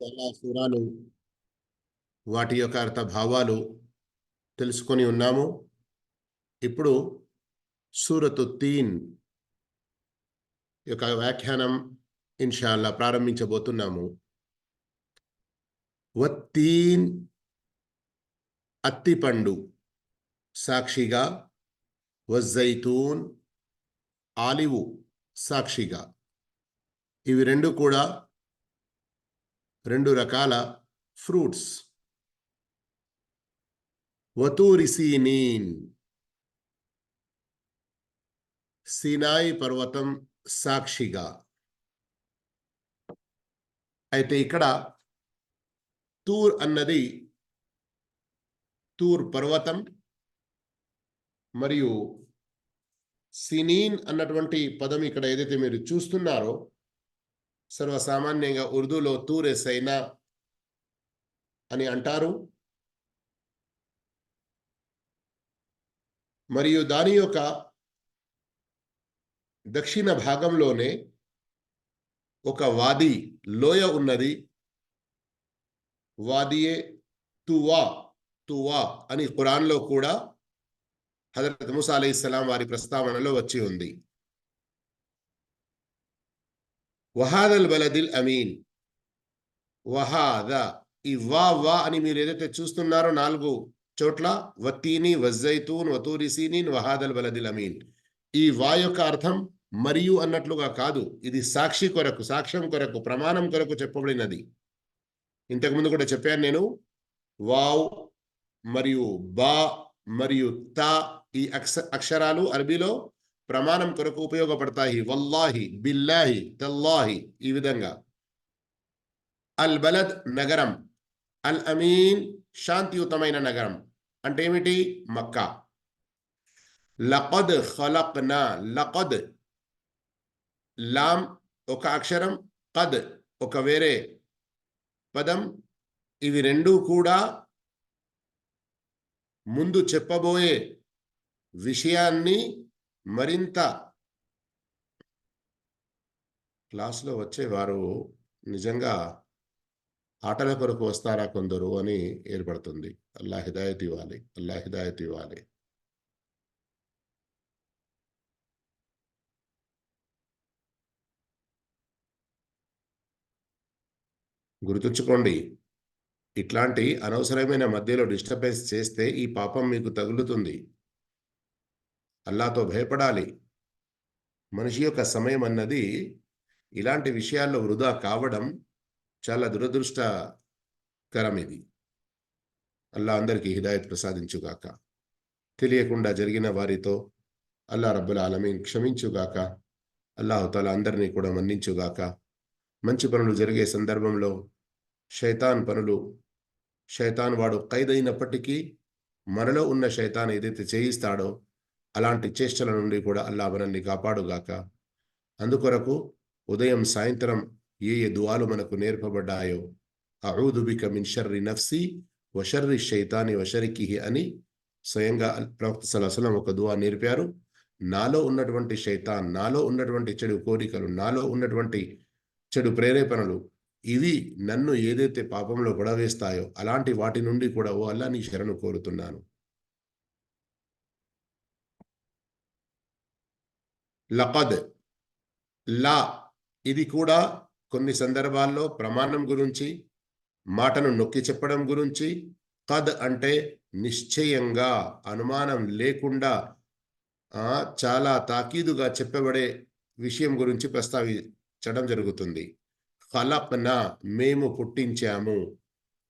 చాలా సూరాలు వాటి యొక్క అర్థ భావాలు తెలుసుకొని ఉన్నాము. ఇప్పుడు సూరతు తీన్ యొక్క వ్యాఖ్యానం ఇన్షాల్లా ప్రారంభించబోతున్నాము. వత్తీన్ అత్తిపండు సాక్షిగా, వజైతూన్ ఆలివు సాక్షిగా. ఇవి రెండు కూడా రెండు రకాల ఫ్రూట్స్. వతూరి సీనీన్ సినాయి పర్వతం సాక్షిగా. అయితే ఇక్కడ తూర్ అన్నది తూర్ పర్వతం మరియు సినీన్ అన్నటువంటి పదం ఇక్కడ ఏదైతే మీరు చూస్తున్నారో సర్వసామాన్యంగా ఉర్దూలో తూరే సైనా అని అంటారు. మరియు దాని యొక్క దక్షిణ భాగంలోనే ఒక వాది లోయ ఉన్నది. వాదియే తువా తువా అని ఖురాన్లో కూడా హజరత్ మూసా అలైహిస్సలాం వారి ప్రస్తావనలో వచ్చి ఉంది. వహాదల్ బలదిల్ అమీన్. వహాద ఈ వా అని మీరు ఏదైతే చూస్తున్నారో 4 చోట్ల వత్తీని, వజైతూన్, వతూరి సీనిన్, వహాదల్ బలదిల్ అమీన్. ఈ వా యొక్క అర్థం మరియు అన్నట్లుగా కాదు, ఇది సాక్షి కొరకు, సాక్ష్యం కొరకు, ప్రమాణం కొరకు చెప్పబడినది. ఇంతకుముందు కూడా చెప్పాను నేను. వావ్ మరియు బా మరియు తా ఈ అక్షరాలు అరబీలో ప్రమాణం కొరకు ఉపయోగపడతాయి. వల్లాహి, బిల్లాహి, తల్లాహి ఈ విధంగా. అల్ బలద్ నగరం, అల్ అమీన్ శాంతియుతమైన నగరం అంటే ఏమిటి? మక్కా. లఖద్ ఖలక్నా, లఖద్ లాం ఒక అక్షరం, ఖద్ ఒక వేరే పదం. ఇవి రెండూ కూడా ముందు చెప్పబోయే విషయాన్ని మరింత క్లాస్లో వచ్చేవారు నిజంగా ఆటల కొరకు వస్తారా కొందరు అని ఏర్పడుతుంది. అల్లా హిదాయత్ ఇవ్వాలి, అల్లా హిదాయత్ ఇవ్వాలి. గుర్తుంచుకోండి, ఇట్లాంటి అనవసరమైన మధ్యలో డిస్టర్బెన్స్ చేస్తే ఈ పాపం మీకు తగులుతుంది. అల్లాతో భయపడాలి. మనిషి యొక్క సమయం అన్నది ఇలాంటి విషయాల్లో వృధా కావడం చాలా దురదృష్టకరం. ఇది అల్లా అందరికీ హిదాయత్ ప్రసాదించుగాక. తెలియకుండా జరిగిన వారితో అల్లా రబ్బుల్ ఆలమీన్ క్షమించుగాక. అల్లాహుతాలా అందరినీ కూడా మన్నించుగాక. మంచి పనులు జరిగే సందర్భంలో శైతాన్ వాడు ఖైదైనప్పటికీ మనలో ఉన్న శైతాన్ ఏదైతే చేయిస్తాడో అలాంటి చేష్టల నుండి కూడా అల్లా మనల్ని కాపాడుగాక. అందుకొరకు ఉదయం సాయంత్రం ఏ దువాలు మనకు నేర్పబడ్డాయో, అఊదు బిక మిన్ షర్రి నఫ్సి వ షర్రి షైతాని వ షరికిహి అని స్వయంగా ప్రవక్త సల్లల్లాహు అలైహి వసల్లం ఒక దువా నేర్పారు. నాలో ఉన్నటువంటి శైతాన్, నాలో ఉన్నటువంటి చెడు కోరికలు, నాలో ఉన్నటువంటి చెడు ప్రేరేపణలు, ఇవి నన్ను ఏదైతే పాపంలో పడవేస్తాయో అలాంటి వాటి నుండి కూడా ఓ అల్లా నీ శరణు కోరుతున్నాను. లఖద్ లా ఇది కూడా కొన్ని సందర్భాల్లో ప్రమాణం గురించి, మాటను నొక్కి చెప్పడం గురించి. ఖద్ అంటే నిశ్చయంగా, అనుమానం లేకుండా చాలా తాకీదుగా చెప్పబడే విషయం గురించి ప్రస్తావించడం జరుగుతుంది. ఖలక్నా మేము పుట్టించాము,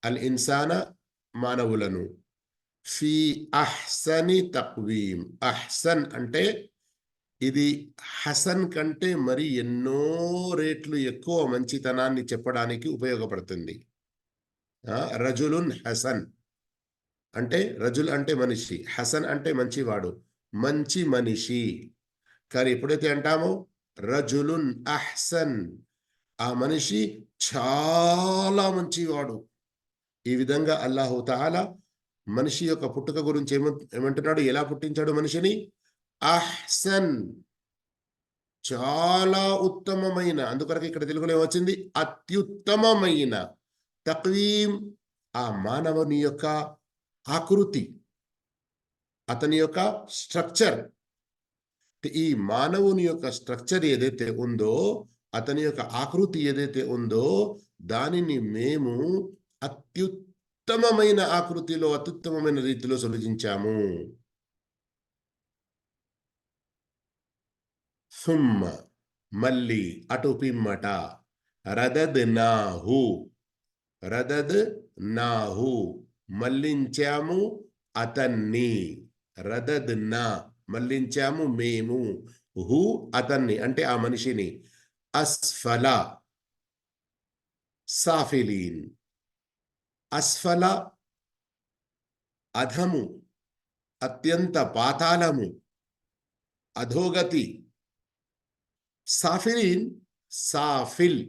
అల్ ఇన్సాన మానవులను, ఫీ అహ్సని తక్వీమ్. అహ్సన్ అంటే ఇది హసన్ కంటే మరి ఎన్నో రేట్లు ఎక్కువ మంచితనాన్ని చెప్పడానికి ఉపయోగపడుతుంది. రజులున్ హసన్ అంటే, రజుల్ అంటే మనిషి, హసన్ అంటే మంచివాడు, మంచి మనిషి. కానీ ఎప్పుడైతే అంటామో రజులున్ అహ్సన్, ఆ మనిషి చాలా మంచివాడు. ఈ విధంగా అల్లాహు తఆలా మనిషి యొక్క పుట్టుక గురించి ఏమంటున్నాడు? ఎలా పుట్టించాడు మనిషిని? అహ్సన్, చాలా ఉత్తమమైన. అందుకొరకు ఇక్కడ తెలుగులో ఏమొచ్చింది? అత్యుత్తమమైన. తక్వీం ఆ మానవుని యొక్క ఆకృతి, అతని యొక్క స్ట్రక్చర్. ఈ మానవుని యొక్క స్ట్రక్చర్ ఏదైతే ఉందో, అతని యొక్క ఆకృతి ఏదైతే ఉందో, దానిని మేము అత్యుత్తమమైన ఆకృతిలో, అత్యుత్తమమైన రీతిలో సృజించాము. సుమ్మ మళ్ళీ అటు పిమ్మట రదద్నాహు రదద్నాహు మళ్ళించాము అతన్ని. రదద్నా మళ్ళించాము మేము, హు అతన్ని అంటే ఆ మనిషిని, అస్ఫల సాఫిలీన్. అస్ఫల అధము, అత్యంత పాతాళము, అధోగతి. సాఫిలీన్ సాఫిల్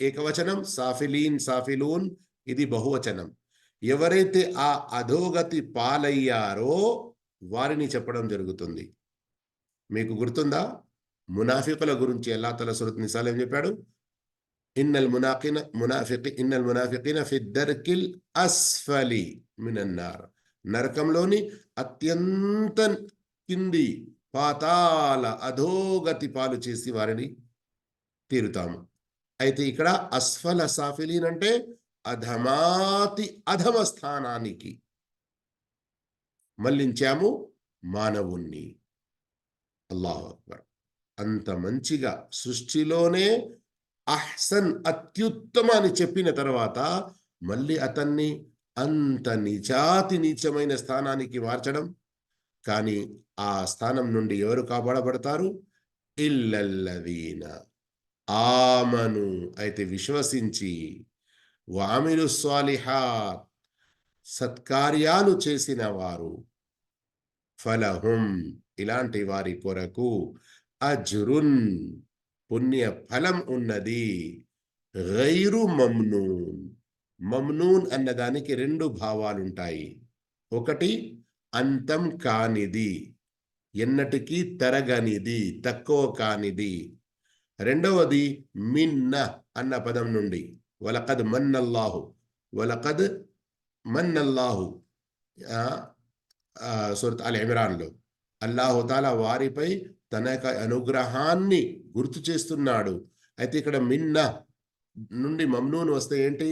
ఏకవచనం, సాఫిలీన్ సాఫిలూన్ ఇది బహువచనం. ఎవరైతే ఆ అధోగతి పాలయ్యారో వారిని చెప్పడం జరుగుతుంది. మీకు గుర్తుందా మునాఫికుల గురించి అల్లాహ్ తఆలా సూరత్ నిసాలో ఏం చెప్పాడు? ఇన్నల్ మునాఫికీన ఫి దర్కిల్ అస్ఫలి మినన్ నార్. నరకంలోని అత్యంత కింది పాతాల అధోగతి పాలు చేసి వారిని తీరుతాము. అయితే ఇక్కడ అస్ఫల సాఫిలీన్ అంటే అధమాతి అధమ స్థానానికి మళ్ళించాము మానవుణ్ణి. అల్లాహు అక్బర్. అంత మంచిగా సృష్టిలోనే అహ్సన్ అత్యుత్తమ అని చెప్పిన తర్వాత మళ్ళీ అతన్ని అంత నీచమైన స్థానానికి మార్చడం. కానీ ఆ స్థానం నుండి ఎవరు కాపాడబడతారు? ఇల్లల్లదీన ఆమను అయితే విశ్వసించి, వామిలు స్వాలిహాత్ సత్కార్యాలు చేసిన వారు, ఫలహుం ఇలాంటి వారి కొరకు అజ్రున్ పుణ్య ఫలం ఉన్నది, గైరు మమ్నూన్. మమ్నూన్ అన్నదానికి రెండు భావాలుంటాయి. ఒకటి అంతం కానిది, ఎన్నటికీ తరగనిది, తక్కువ కానిది. రెండవది మిన్న అన్న పదం నుండి వలకద్ మన్నల్లాహు, వలకద్ మన్నల్లాహు సూరత్ అల్ ఇమ్రాన్లో అల్లాహు తాలా వారిపై తన యొక్క అనుగ్రహాన్ని గుర్తు చేస్తున్నాడు. అయితే ఇక్కడ మిన్న నుండి మమ్నూన్ వస్తే ఏంటి?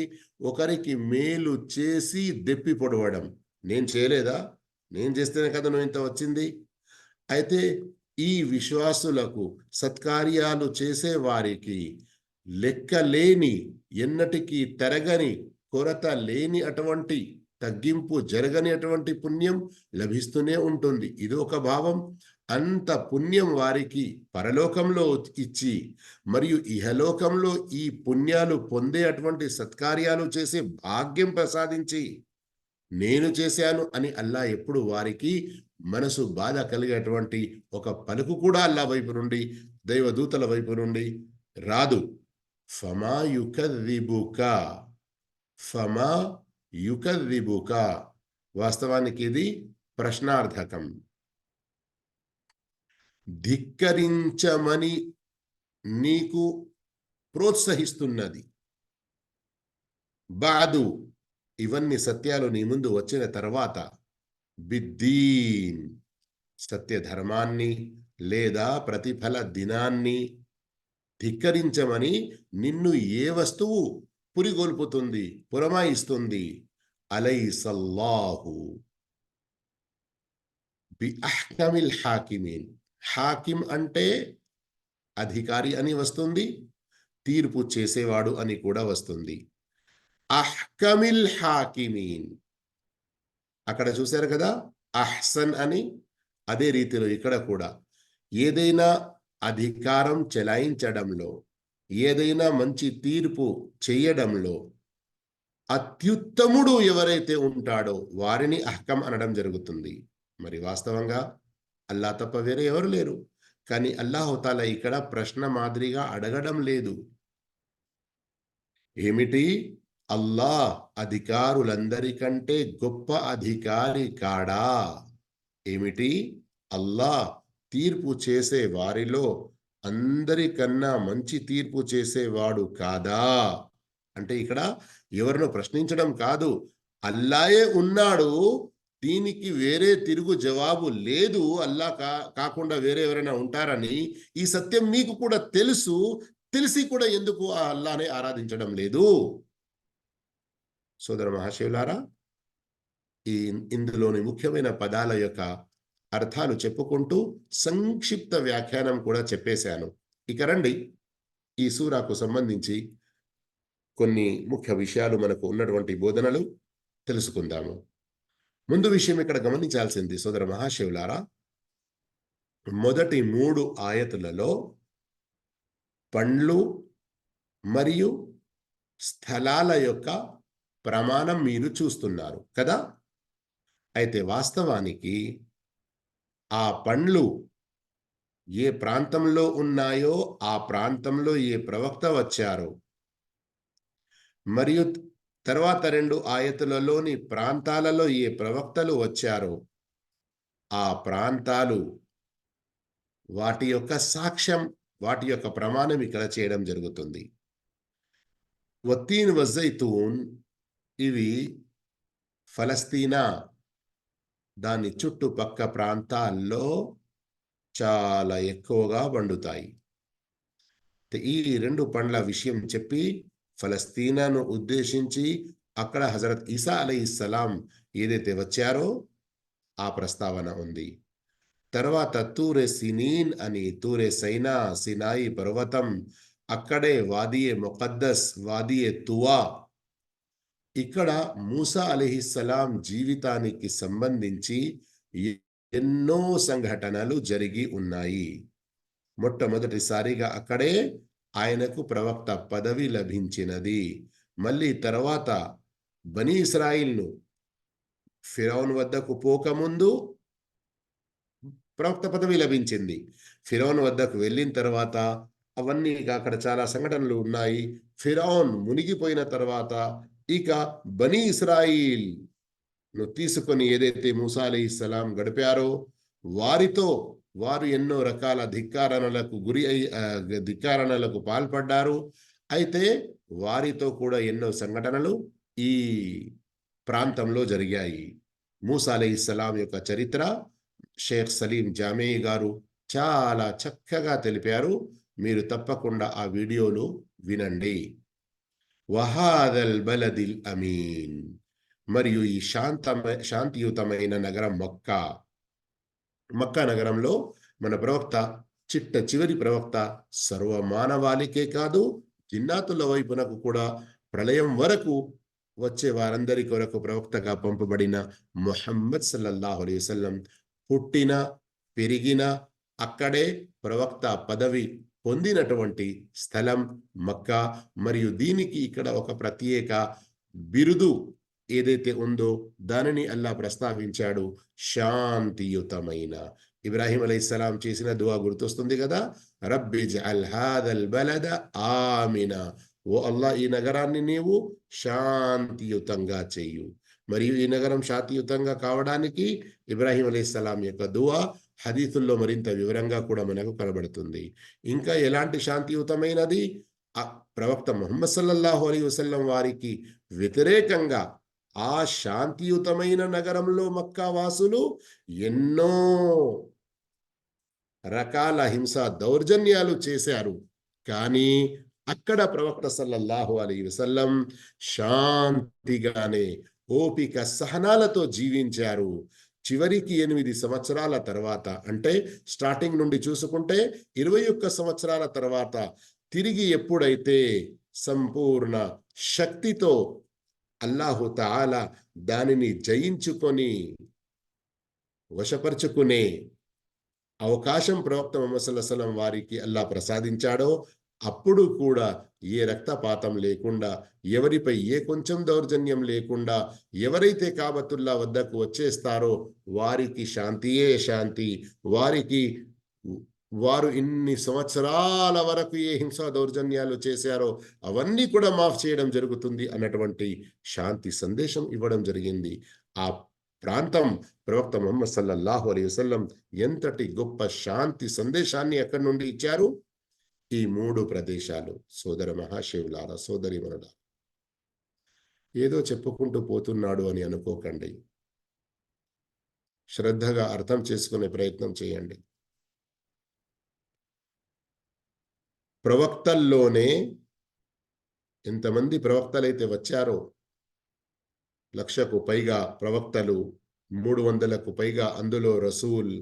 ఒకరికి మేలు చేసి దెప్పి పొడవడం. నేను చేయలేదా? నేను చేస్తేనే కదా నువ్వు ఇంత వచ్చింది. అయితే ఈ విశ్వాసులకు, సత్కార్యాలు చేసే వారికి లెక్కలేని, ఎన్నటికీ తరగని, కొరత లేని అటువంటి, తగ్గింపు జరగని అటువంటి పుణ్యం లభిస్తూనే ఉంటుంది. ఇది ఒక భావం. అంత పుణ్యం వారికి పరలోకంలో ఇచ్చి, మరియు ఇహలోకంలో ఈ పుణ్యాలు పొందే అటువంటి సత్కార్యాలు చేసే భాగ్యం ప్రసాదించి, నేను చేశాను అని అల్లా ఎప్పుడు వారికి మనసు బాధ కలిగేటువంటి ఒక పలుకు కూడా అల్లా వైపు నుండి, దైవదూతల వైపు నుండి రాదు. ఫమా యుకద్దిబుక, ఫమా యుకద్దిబుక. వాస్తవానికి ఇది ప్రశ్నార్థకం. ధిక్కరించమని నీకు ప్రోత్సహిస్తున్నది. బాదు ఇవన్నీ సత్యాలు నీ ముందు వచ్చిన తర్వాత, బిద్దీన్ సత్యధర్మాన్ని లేదా ప్రతిఫల దినాన్ని ధిక్కరించమని నిన్ను ఏ వస్తువు పురిగొల్పుతుంది, పురమాయిస్తుంది? అలైసల్లాహు బి అహ్కమిల్ హాకిమీన్. హాకిం అంటే అధికారి అని వస్తుంది, తీర్పు చేసేవాడు అని కూడా వస్తుంది. అహ్కమిల్ హాకిమీన్ అక్కడ చూశారు కదా, అహ్సన్ అని. అదే రీతిలో ఇక్కడ కూడా ఏదైనా అధికారం చెలాయించడంలో, ఏదైనా మంచి తీర్పు చేయడంలో అత్యుత్తముడు ఎవరైతే ఉంటాడో వారిని అహ్కం అనడం జరుగుతుంది. మరి వాస్తవంగా అల్లా తప్ప వేరే ఎవరు లేరు. కానీ అల్లాహు తాలా ఇక్కడ ప్రశ్న మాదిరిగా అడగడం లేదు. ఏమిటి? అల్లాహ్ అధికారులందరికంటే గొప్ప అధికారి కాడా? ఏమిటి? అల్లాహ్ తీర్పు చేసే వారిలో అందరికన్నా మంచి తీర్పు చేసేవాడు కాదా? అంటే ఇక్కడ ఎవరినో ప్రశ్నించడం కాదు, అల్లాయే ఉన్నాడు, దీనికి వేరే తిరుగు జవాబు లేదు, అల్లా కాకుండా వేరే ఎవరైనా ఉంటారని ఈ సత్యం మీకు కూడా తెలుసు, తెలిసి కూడా ఎందుకు ఆ అల్లానే ఆరాధించడం లేదు? సోదర మహాశివులారా, ఇందులోని ముఖ్యమైన పదాల యొక్క అర్థాలు చెప్పుకుంటూ సంక్షిప్త వ్యాఖ్యానం కూడా చెప్పేశాను. ఇక రండి, ఈ సూరాకు సంబంధించి కొన్ని ముఖ్య విషయాలు మనకు ఉన్నటువంటి బోధనలు తెలుసుకుందాము. ముందు విషయం ఇక్కడ గమనించాల్సింది సోదర మహాశివులారా, మొదటి 3 ఆయతులలో పండ్లు మరియు స్థలాల యొక్క ప్రమాణం మీరు చూస్తున్నారు కదా. అయితే వాస్తవానికి ఆ పండ్లు ఏ ప్రాంతంలో ఉన్నాయో ఆ ప్రాంతంలో ఏ ప్రవక్త వచ్చారో, మరియు తర్వాత 2 ఆయతులలోని ప్రాంతాలలో ఏ ప్రవక్తలు వచ్చారో ఆ ప్రాంతాలు, వాటి యొక్క సాక్ష్యం, వాటి యొక్క ప్రమాణం ఇక్కడ చేయడం జరుగుతుంది. వత్తీన్ వజైతూన్ ఇవి ఫలస్తీనా దాని చుట్టుపక్క ప్రాంతాల్లో చాలా ఎక్కువగా పండుతాయి. ఈ 2 పండ్ల విషయం చెప్పి ఫలస్తీనాను ఉద్దేశించి అక్కడ హజరత్ ఈసా అలైహిస్సలాం ఏదైతే వచ్చారో ఆ ప్రస్తావన ఉంది. తర్వాత తూరే సినీన్ అని, తూరే సైనా, సినాయి పర్వతం, అక్కడే వాదియే ముఖద్దస్, వాదియే తువా, ఇక్కడ మూసా అలైహిస్సలాం జీవితానికి సంబంధించి ఎన్నో సంఘటనలు జరిగి ఉన్నాయి. మొట్టమొదటిసారిగా అక్కడే ఆయనకు ప్రవక్త పదవి లభించినది. మళ్ళీ తర్వాత బనీ ఇస్రాయిల్ను ఫిరౌన్ వద్దకు పోకముందు ప్రవక్త పదవి లభించింది. ఫిరౌన్ వద్దకు వెళ్ళిన తర్వాత అవన్నీ అక్కడ చాలా సంఘటనలు ఉన్నాయి. ఫిరౌన్ మునిగిపోయిన తర్వాత ఇక బనీ ఇస్రాయిల్ను తీసుకొని ఏదైతే మూసా అలైహిస్సలాం గడిపారో వారితో వారు ఎన్నో రకాల ధిక్కారణలకు పాల్పడ్డారు. అయితే వారితో కూడా ఎన్నో సంఘటనలు ఈ ప్రాంతంలో జరిగాయి. మూసా అలైహిస్సలాం యొక్క చరిత్ర షేక్ సలీం జామే గారు చాలా చక్కగా తెలిపారు. మీరు తప్పకుండా ఆ వీడియోలు వినండి. వహాదల్ బలదిల్ అమీన్, మరియు ఈ శాంతియుతమైన నగరం మక్కా. మక్కా నగరంలో మన ప్రవక్త, చిట్ట చివరి ప్రవక్త, సర్వమానవాళికే కాదు జిన్నాతుల వైపునకు కూడా ప్రళయం వరకు వచ్చే వారందరి కొరకు ప్రవక్తగా పంపబడిన ముహమ్మద్ సల్లల్లాహు అలైహి వసల్లం పుట్టిన పెరిగిన అక్కడే ప్రవక్త పదవి పొందినటువంటి స్థలం మక్కా. మరియు దీనికి ఇక్కడ ఒక ప్రత్యేక బిరుదు ఏదైతే ఉందో దానిని అల్లా ప్రస్తావించాడు, శాంతియుతమైన. ఇబ్రాహీం అలైహిస్సలాం చేసిన దువా గుర్తొస్తుంది కదా, రబ్బి జఅల్ హాదల్ బలద ఆమినా, ఓ అల్లా ఈ నగరాన్ని నీవు శాంతియుతంగా చెయ్యు. మరియు ఈ నగరం శాంతియుతంగా కావడానికి ఇబ్రాహీం అలైహిస్సలాం యొక్క దువా హదీసుల్లో మరింత వివరంగా కూడా మనకు కనబడుతుంది. ఇంకా ఎలాంటి శాంతియుతమైనది, ప్రవక్త ముహమ్మద్ సల్లల్లాహు అలైహి వసల్లం వారికి వ్యతిరేకంగా ఆ శాంతియుతమైన నగరంలో మక్కా వాసులు ఎన్నో రకాల హింస దౌర్జన్యాలు చేశారు. కానీ అక్కడ ప్రవక్త సల్లల్లాహు అలైహి వసల్లం శాంతిగానే ఓపిక సహనాలతో జీవించారు. చివరికి 8 సంవత్సరాల తర్వాత, అంటే స్టార్టింగ్ నుండి చూసుకుంటే 21 సంవత్సరాల తర్వాత తిరిగి ఎప్పుడైతే సంపూర్ణ శక్తితో అల్లాహు తాలా దానిని జయించుకొని వశపరుచుకునే అవకాశం ప్రవక్త ముహమ్మద్ సల్లల్లాహు అలైహి వసల్లం వారికి అల్లా ప్రసాదించాడో అప్పుడు కూడా ఏ రక్తపాతం లేకుండా, ఎవరిపై ఏ కొంచెం దౌర్జన్యం లేకుండా ఎవరైతే కాబతుల్లా వద్దకు వచ్చేస్తారో వారికి శాంతియే శాంతి. వారు ఇన్ని సంవత్సరాల వరకు ఏ హింసా దౌర్జన్యాలు చేశారో అవన్నీ కూడా మాఫ్ చేయడం జరుగుతుంది అన్నటువంటి శాంతి సందేశం ఇవ్వడం జరిగింది. ఆ ప్రాంతం ప్రవక్త ముహమ్మద్ సల్లల్లాహు అలైహి వసల్లం ఎంతటి గొప్ప శాంతి సందేశాన్ని ఎక్కడి నుండి ఇచ్చారు? ఈ 3 ప్రదేశాలు. సోదర మహాశివులారా, సోదరిమణులారా, ఏదో చెప్పుకుంటూ పోతున్నాడు అని అనుకోకండి. శ్రద్ధగా అర్థం చేసుకునే ప్రయత్నం చేయండి. ప్రవక్తల్లోనే ఎంతమంది ప్రవక్తలైతే వచ్చారో, 1,00,000కు పైగా ప్రవక్తలు, 300లకు పైగా అందులో రసూల్,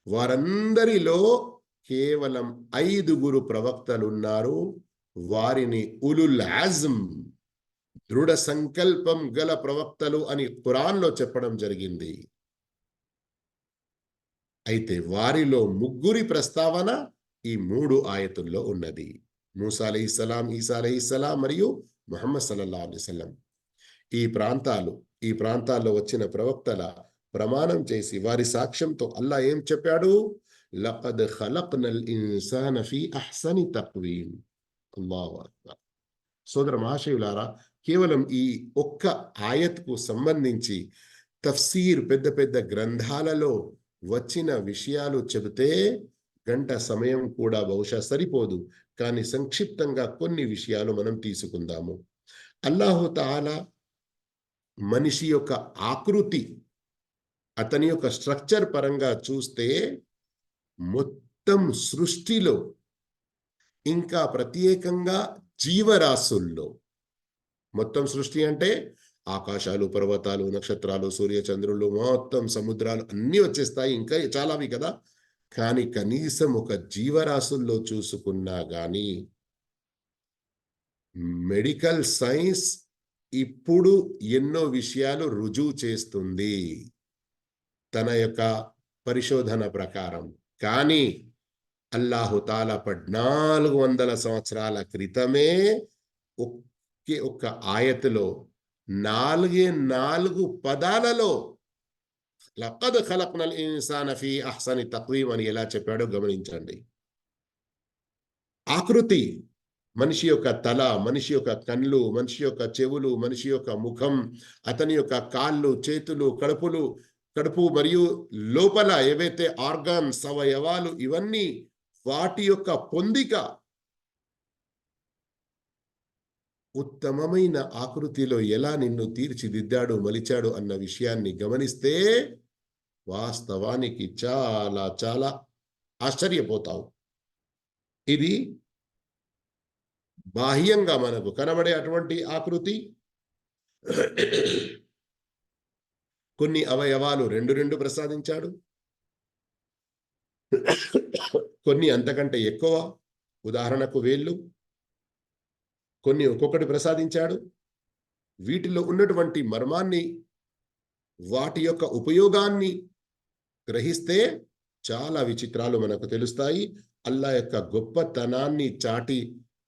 వారందరిలో కేవలం 5గురు ప్రవక్తలున్నారు. వారిని ఉలుల్ అజ్మ్, దృఢ సంకల్పం గల ప్రవక్తలు అని ఖురాన్లో చెప్పడం జరిగింది. అయితే వారిలో 3 ప్రస్తావన ఈ 3 ఆయతుల్లో ఉన్నది. మూసా అలైహిస్సలాం, ఈసా అలైహిస్సలాం మరియు ముహమ్మద్ సల్లల్లాహు అలైహి వసల్లం. ఈ ప్రాంతాల్లో వచ్చిన ప్రవక్తల ప్రమాణం చేసి వారి సాక్ష్యంతో అల్లా ఏం చెప్పాడు? లఖద్ ఖలక్నల్ ఇన్సాన ఫీ అహ్సని తక్వీమ్. అల్లాహు అక్బర్. సోదర మహాశయులారా, కేవలం ఈ ఒక్క ఆయత్కు సంబంధించి తఫ్సీర్ పెద్ద పెద్ద గ్రంథాలలో వచ్చిన విషయాలు చెబితే గంట సమయం కూడా బహుశా సరిపోదు. కానీ సంక్షిప్తంగా కొన్ని విషయాలు మనం తీసుకుందాము. అల్లాహు తాలా మనిషి యొక్క ఆకృతి, అతని యొక్క స్ట్రక్చర్ పరంగా చూస్తే మొత్తం సృష్టిలో, ఇంకా ప్రత్యేకంగా జీవరాశుల్లో, మొత్తం సృష్టి అంటే ఆకాశాలు, పర్వతాలు, నక్షత్రాలు, సూర్యచంద్రులు, మొత్తం సముద్రాలు అన్నీ వచ్చేస్తాయి, ఇంకా చాలావి కదా. కానీ కనీసం ఒక జీవరాశుల్లో చూసుకున్నా గాని మెడికల్ సైన్స్ ఇప్పుడు ఎన్నో విషయాలు రుజువు చేస్తుంది తన యొక్క పరిశోధన ప్రకారం. కానీ అల్లాహు తాలా 1400 సంవత్సరాల క్రితమే ఒకే ఒక్క ఆయతులో 4 పదాలలో లఖద్ ఖలక్నల్ ఇన్సాన ఫీ అహ్సని తక్వీమ్ అని ఎలా చెప్పాడో గమనించండి. ఆకృతి, మనిషి యొక్క తల, మనిషి యొక్క కళ్ళు, మనిషి యొక్క చెవులు, మనిషి యొక్క ముఖం, అతని యొక్క కాళ్ళు, చేతులు, కడుపు మరియు లోపల ఏవైతే ఆర్గాన్స్, అవయవాలు, ఇవన్నీ వాటి యొక్క పొందిక ఉత్తమమైన ఆకృతిలో ఎలా నిన్ను తీర్చిదిద్దాడు, మలిచాడు అన్న విషయాన్ని గమనిస్తే వాస్తవానికి చాలా చాలా ఆశ్చర్యపోతావు. ఇది బాహ్యంగా మనకు కనబడే అటువంటి ఆకృతి. కొన్ని అవయవాలు రెండు ప్రసాదించాడు, కొన్ని అంతకంటే ఎక్కువ, ఉదాహరణకు వేళ్ళు, కొన్ని ఒక్కొక్కటి ప్రసాదించాడు. వీటిలో ఉన్నటువంటి మర్మాన్ని, వాటి యొక్క ఉపయోగాన్ని గ్రహిస్తే చాలా విచిత్రాలు మనకు తెలుస్తాయి. అల్లా యొక్క గొప్పతనాన్ని చాటి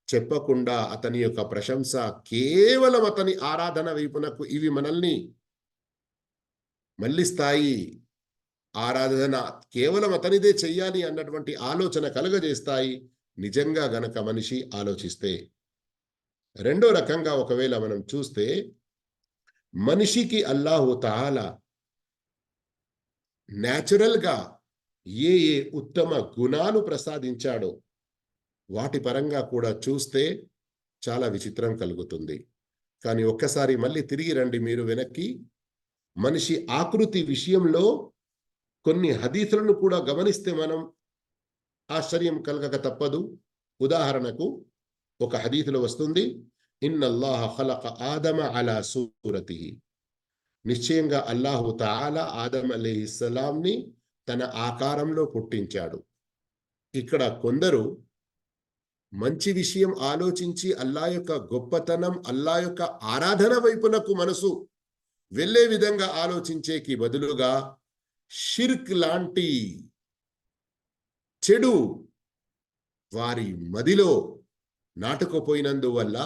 చెప్పకుండా అతని యొక్క ప్రశంస, కేవలం అతని ఆరాధన వైపునకు ఇవి మనల్ని మళ్ళిస్తాయి. ఆరాధన కేవలం అతనిదే చెయ్యాలి అన్నటువంటి ఆలోచన కలుగజేస్తాయి, నిజంగా గనక మనిషి ఆలోచిస్తే. రెండో రకంగా ఒకవేళ మనం చూస్తే, మనిషికి అల్లాహు తాలా న్యాచురల్గా ఏ ఉత్తమ గుణాలు ప్రసాదించాడో వాటి పరంగా కూడా చూస్తే చాలా విచిత్రం కలుగుతుంది. కానీ ఒక్కసారి మళ్ళీ తిరిగి రండి మీరు వెనక్కి. మనిషి ఆకృతి విషయంలో కొన్ని హదీసులను కూడా గమనిస్తే మనం ఆశ్చర్యం కలగక తప్పదు. ఉదాహరణకు ఒక హదీసులో వస్తుంది, ఇన్నల్లాహ ఖలక ఆదమ అలా సూరతిహి. నిశ్చయంగా అల్లాహు తాలా ఆదం అలైహిస్సలాంని తన ఆకారంలో పుట్టించాడు. ఇక్కడ కొందరు మంచి విషయం ఆలోచించి అల్లా యొక్క గొప్పతనం, అల్లా యొక్క ఆరాధన వైపునకు మనసు వెళ్ళే విధంగా ఆలోచించేకి బదులుగా షిర్క్ లాంటి చెడు వారి మదిలో నాటుకుపోయినందువల్ల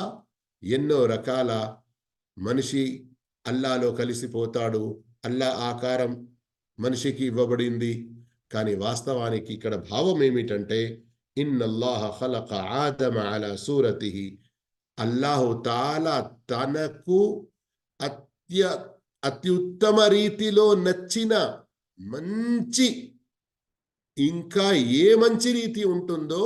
ఎన్నో రకాల మనిషి అల్లాలో కలిసిపోతాడు. అల్లా ఆకారం మనిషికి ఇవ్వబడింది. కానీ వాస్తవానికి ఇక్కడ భావం ఏమిటంటే, ఇన్నల్లాహ ఖలక ఆదమ అలా సూరతిహి. అల్లాహు తాలా తనకు అత్యుత్తమ రీతిలో నచ్చిన మంచి, ఇంకా ఏ మంచి రీతి ఉంటుందో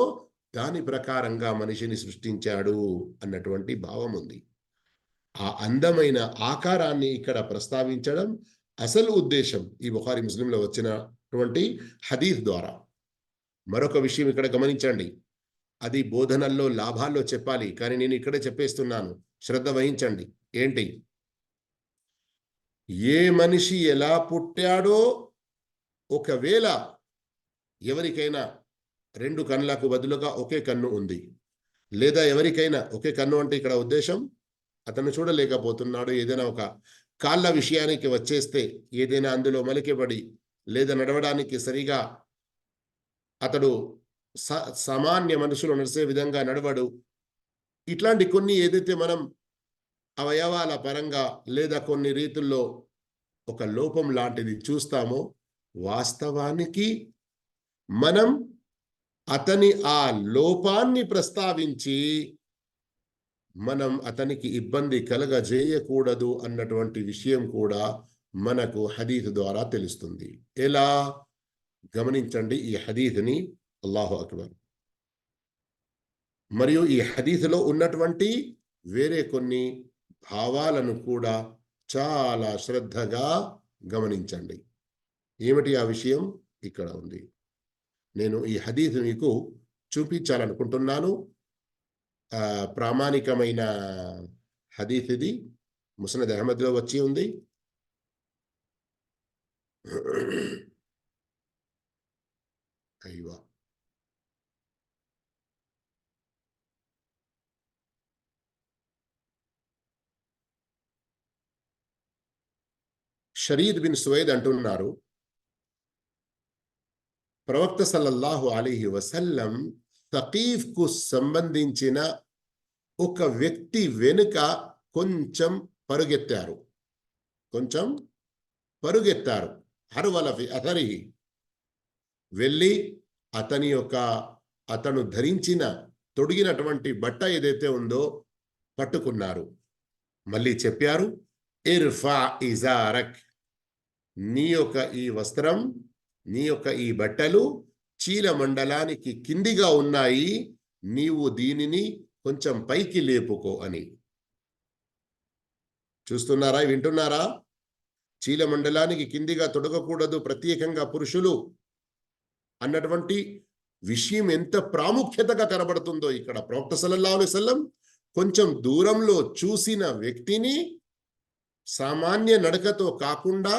దాని ప్రకారంగా మనిషిని సృష్టించాడు అన్నటువంటి భావం ఉంది. ఆ అందమైన ఆకారాన్ని ఇక్కడ ప్రస్తావించడం అసలు ఉద్దేశం ఈ బుఖారీ ముస్లింలో వచ్చినటువంటి హదీస్ ద్వారా. మరొక విషయం ఇక్కడ గమనించండి. అది బోధనల్లో లాభాల్లో చెప్పాలి, కానీ నేను ఇక్కడే చెప్పేస్తున్నాను, శ్రద్ధ వహించండి. ఏంటి? ఏ మనిషి ఎలా పుట్టాడో, ఒకవేళ ఎవరికైనా 2 కన్నులకు బదులుగా ఒకే కన్ను ఉంది, లేదా ఎవరికైనా ఒకే కన్ను అంటే ఇక్కడ ఉద్దేశం అతను చూడలేకపోతున్నాడు, ఏదైనా ఒక కాళ్ళ విషయానికి వచ్చేస్తే ఏదైనా అందులో మలికెబడి లేదా నడవడానికి సరిగా అతడు సామాన్య మనుషులు నడిచే విధంగా నడవడు. ఇట్లాంటి కొన్ని ఏదైతే మనం అవయవాల పరంగా లేదా కొన్ని రీతుల్లో ఒక లోపం లాంటిది చూస్తామో, వాస్తవానికి మనం అతని ఆ లోపాన్ని ప్రస్తావించి మనం అతనికి ఇబ్బంది కలగజేయకూడదు అన్నటువంటి విషయం కూడా మనకు హదీత్ ద్వారా తెలుస్తుంది. ఎలా? గమనించండి ఈ హదీత్ని. అల్లాహు అక్బర్. మరియు ఈ హదీత్లో ఉన్నటువంటి వేరే కొన్ని భావాలను కూడా చాలా శ్రద్ధగా గమనించండి. ఏమిటి ఆ విషయం? ఇక్కడ ఉంది. నేను ఈ హదీత్ మీకు చూపించాలనుకుంటున్నాను. ప్రామాణికమైన హదీత్ ఇది. ముస్నద్ అహ్మద్లో వచ్చి ఉంది. అయ్యో, షరీద్ బిన్ సువైద్ అంటున్నారు, ప్రవక్త సల్లల్లాహు అలైహి వసల్లం తకీఫ్కు సంబంధించిన ఒక వ్యక్తి వెనుక కొంచెం పరుగెత్తారు. హర్వల ఫి అథరిహి, వెళ్ళి అతను ధరించిన తొడిగినటువంటి బట్ట ఏదైతే ఉందో పట్టుకున్నారు. మళ్ళీ చెప్పారు, ఇర్ఫా ఇజారక్, నీ యొక్క ఈ వస్త్రం, నీ యొక్క ఈ బట్టలు చీల మండలానికి కిందిగా ఉన్నాయి, నీవు దీనిని కొంచెం పైకి లేపుకో అని. చూస్తున్నారా, వింటున్నారా? చీల మండలానికి కిందిగా తొడగకూడదు ప్రత్యేకంగా పురుషులు అన్నటువంటి విషయం ఎంత ప్రాముఖ్యతగా కనబడుతుందో ఇక్కడ. ప్రవక్త సల్లల్లాహు అలైహి వసల్లం కొంచెం దూరంలో చూసిన వ్యక్తిని సామాన్య నడకతో కాకుండా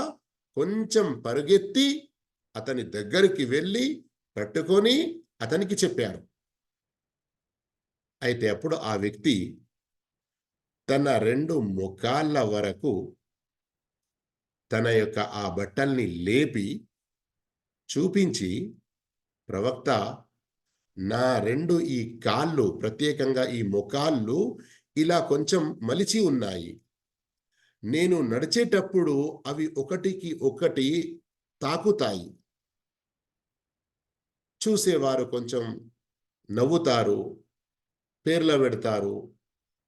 కొంచెం పరుగెత్తి అతని దగ్గరికి వెళ్ళి పట్టుకొని అతనికి చెప్పారు. అయితే అప్పుడు ఆ వ్యక్తి తన 2 ముఖాళ్ళ వరకు తన యొక్క ఆ బట్టల్ని లేపి చూపించి, ప్రవక్త, నా 2 ఈ కాళ్ళు, ప్రత్యేకంగా ఈ ముఖాళ్ళు ఇలా కొంచెం మలిచి ఉన్నాయి, నేను నడిచేటప్పుడు అవి ఒకటికి ఒకటి తాకుతాయి, చూసేవారు కొంచెం నవ్వుతారు, పేర్ల పెడతారు,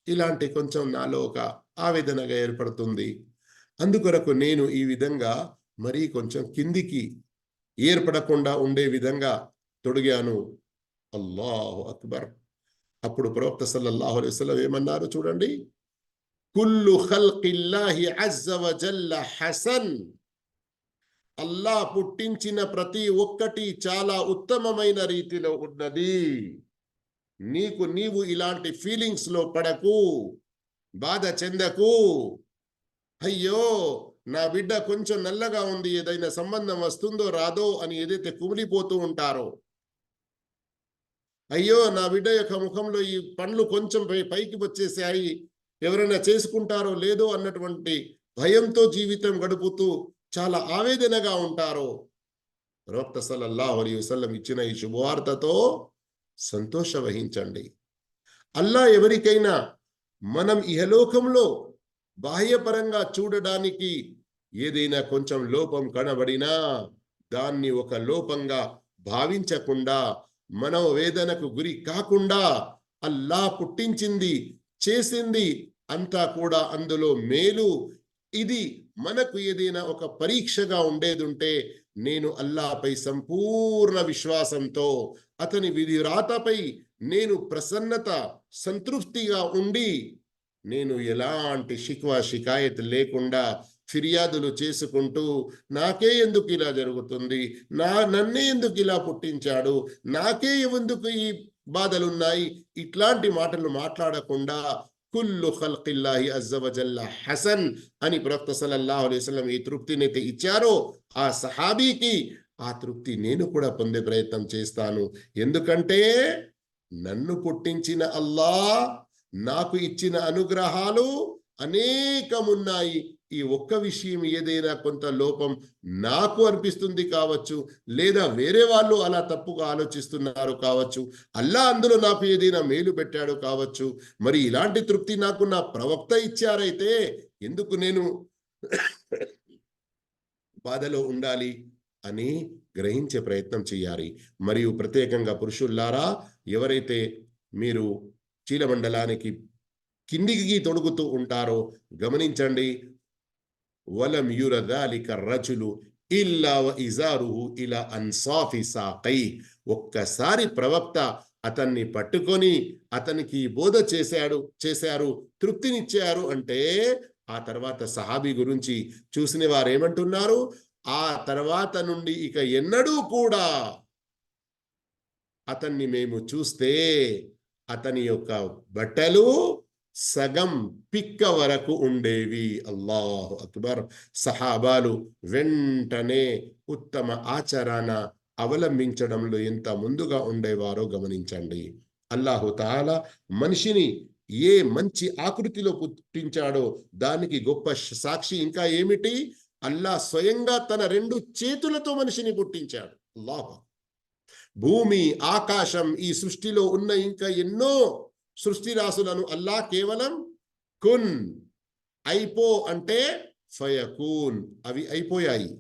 ఇలాంటి కొంచెం నాలో ఒక ఆవేదనగా ఏర్పడుతుంది. అందుకొరకు నేను ఈ విధంగా మరీ కొంచెం కిందికి ఏర్పడకుండా ఉండే విధంగా తొడిగాను. అల్లాహు అక్బర్. అప్పుడు ప్రవక్త సల్లల్లాహు అలైహి వసల్లం ఏమన్నారు చూడండి, కుల్లు ఖల్కిల్లాహి అజ్జ వజల్ల హసన్, అల్లాహ్ పుట్టించిన ప్రతి ఒక్కటి చాలా ఉత్తమమైన రీతిలో ఉన్నది. నీవు ఇలాంటి ఫీలింగ్స్ లో పడకు, బాధ చెందకు. అయ్యో, నా బిడ్డ కొంచెం నల్లగా ఉంది, ఏదైనా సంబంధం వస్తుందో రాదో అని ఏదైతే కుమిలిపోతూ ఉంటారో, అయ్యో నా బిడ్డ యొక్క ముఖంలో ఈ పండ్లు కొంచెం పైకి వచ్చేసాయి, ఎవరైనా చేసుకుంటారో లేదో అన్నటువంటి భయంతో జీవితం గడుపుతూ చాలా ఆవేదనగా ఉంటారో, ప్రవక్త సల్లల్లాహు అలైహి వసల్లం ఇచ్చిన ఈ శుభవార్తతో సంతోష వహించండి. అల్లా ఎవరికైనా మనం ఇహలోకంలో బాహ్యపరంగా చూడడానికి ఏదైనా కొంచెం లోపం కనబడినా దాన్ని ఒక లోపంగా భావించకుండా, మనోవేదనకు గురి కాకుండా, అల్లా పుట్టించింది, చేసింది అంతా కూడా అందులో మేలు, ఇది మనకు ఏదైనా ఒక పరీక్షగా ఉండేదుంటే నేను అల్లాపై సంపూర్ణ విశ్వాసంతో, అతని విధి రాతపై నేను ప్రసన్నత సంతృప్తిగా ఉండి నేను ఎలాంటి షికాయత్ లేకుండా ఫిర్యాదులు చేసుకుంటూ నాకే ఎందుకు ఇలా జరుగుతుంది, నన్నే ఎందుకు ఇలా పుట్టించాడు, నాకే ఎందుకు ఈ బాధలున్నాయి, ఇట్లాంటి మాటలు మాట్లాడకుండా కుల్లు ఖల్కిల్లాహి అజ్జవజల్ల హసన్ అని ప్రవక్త సల్లల్లాహు అలైహి వసల్లం ఈ తృప్తినైతే ఇచ్చారో ఆ సహాబీకి ఆ తృప్తి నేను కూడా పొందే ప్రయత్నం చేస్తాను. ఎందుకంటే నన్ను పుట్టించిన అల్లాహ్ నాకు ఇచ్చిన అనుగ్రహాలు అనేకమున్నాయి. ఈ ఒక్క విషయం ఏదైనా కొంత లోపం నాకు అనిపిస్తుంది కావచ్చు, లేదా వేరే వాళ్ళు అలా తప్పుగా ఆలోచిస్తున్నారు కావచ్చు, అల్లా అందులో నాకు ఏదైనా మేలు పెట్టాడు కావచ్చు. మరి ఇలాంటి తృప్తి నాకు నా ప్రవక్త ఇచ్చారైతే ఎందుకు నేను బాధలో ఉండాలి అని గ్రహించే ప్రయత్నం చేయాలి. మరియు ప్రత్యేకంగా పురుషుల్లారా, ఎవరైతే మీరు చీలమండలానికి కిందికి తొడుగుతూ ఉంటారో గమనించండి. వలం యుర ذلك الرجل ఇల్లా ఇజారుహు ఇలా అన్సాఫి సాకై. ఒక్కసారి ప్రవక్త అతన్ని పట్టుకొని అతనికి బోధ చేశారు, తృప్తినిచ్చారు అంటే ఆ తర్వాత సహాబీ గురించి చూసిన వారు ఏమంటున్నారు, ఆ తర్వాత నుండి ఇక ఎన్నడూ కూడా అతన్ని మేము చూస్తే అతని యొక్క బట్టలు సగం పిక్క వరకు ఉండేవి. అల్లాహు అక్బర్. సహాబాలు వెంటనే ఉత్తమ ఆచరణ అవలంబించడంలో ఎంత ముందుగా ఉండేవారో గమనించండి. అల్లాహు తాలా మనిషిని ఏ మంచి ఆకృతిలో పుట్టించాడో దానికి గొప్ప సాక్షి ఇంకా ఏమిటి, అల్లాహ్ స్వయంగా తన 2 చేతులతో మనిషిని పుట్టించాడు. అల్లాహు. భూమి, ఆకాశం, ఈ సృష్టిలో ఉన్న ఇంకా ఎన్నో సృష్టి రాసులను అల్లాహ్ కేవలం కున్, అయిపో అంటే ఫయకూన్, అవి అయిపోయాయి.